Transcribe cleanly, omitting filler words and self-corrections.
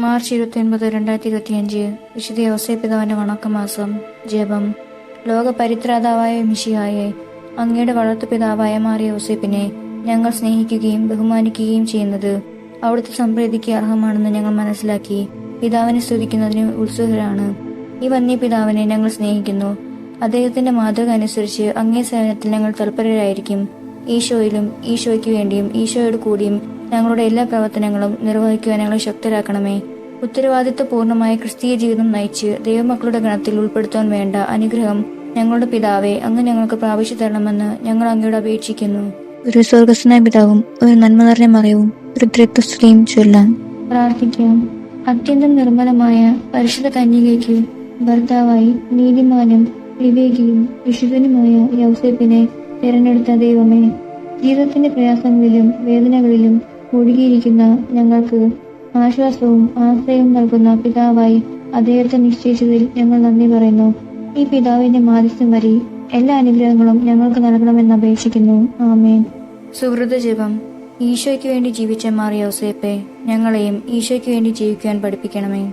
March 29, 2025 വിശുദ്ധ ഔസേപ്പിതാവിന്റെ വണക്കമാസം. ജപം. ലോക പരിത്രാതാവായ മിശിഹായെ, അങ്ങയുടെ വളർത്തുപിതാവായ മാറിയ ഔസേപ്പിനെ ഞങ്ങൾ സ്നേഹിക്കുകയും ബഹുമാനിക്കുകയും ചെയ്യുന്നത് അവിടുത്തെ സംപ്രീതിക്ക് അർഹമാണെന്ന് ഞങ്ങൾ മനസ്സിലാക്കി പിതാവിനെ സ്തുതിക്കുന്നതിന് ഉത്സുകരാണ്. ഈ വന്യ പിതാവിനെ ഞങ്ങൾ സ്നേഹിക്കുന്നു. അദ്ദേഹത്തിന്റെ മാതൃക അനുസരിച്ച് അങ്ങേ സേവനത്തിൽ ഞങ്ങൾ തൽപരരായിരിക്കും. ഈശോയിലും ഈശോയ്ക്ക് വേണ്ടിയും ഈശോയോട് കൂടിയും ഞങ്ങളുടെ എല്ലാ പ്രവർത്തനങ്ങളും നിർവഹിക്കുവാൻ ഞങ്ങളെ ശക്തരാക്കണമേ. ഉത്തരവാദിത്വപൂർണമായ ക്രിസ്തീയ ജീവിതം നയിച്ച് ദൈവമക്കളുടെ ഗണത്തിൽ ഉൾപ്പെടുത്താൻ വേണ്ട അനുഗ്രഹം ഞങ്ങളുടെ പിതാവെ അങ്ങ് ഞങ്ങൾക്ക് പ്രാപിച്ചു തരണമെന്ന് ഞങ്ങൾ അങ്ങയോട് അപേക്ഷിക്കുന്നു. ഒരു സ്വർഗസ്നായ പിതാവും ഒരു നന്മ നിറഞ്ഞ മറിയവും ഒരു ത്രിത്വസ്ത്രീയും ചൊല്ലാൻ പ്രാർത്ഥിക്കാം. അത്യന്തം നിർമ്മലമായ പരിശുദ്ധ കന്യകയ്ക്ക് ഭർത്താവായി നീതിമാനും വിവേകിയും വിശുദ്ധനുമായ യൗസേപ്പിനെ തിരഞ്ഞെടുത്ത ദൈവമേ, ജീവിതത്തിന്റെ പ്രയാസങ്ങളിലും വേദനകളിലും ഒഴുകിയിരിക്കുന്ന ഞങ്ങൾക്ക് ആശ്വാസവും ആശ്രയവും നൽകുന്ന പിതാവായി അദ്ദേഹത്തെ നിശ്ചയിച്ചതിൽ ഞങ്ങൾ നന്ദി പറയുന്നു. ഈ പിതാവിന്റെ മാധ്യസ്ഥം വഴി എല്ലാ അനുഗ്രഹങ്ങളും ഞങ്ങൾക്ക് നൽകണമെന്ന് അപേക്ഷിക്കുന്നു. ആമേൻ. സുഹൃത ജപം. ഈശോയ്ക്ക് വേണ്ടി ജീവിച്ച മാറിയ ഔസേപ്പെ, ഞങ്ങളെയും ഈശോയ്ക്ക് വേണ്ടി ജീവിക്കുവാൻ പഠിപ്പിക്കണമേ.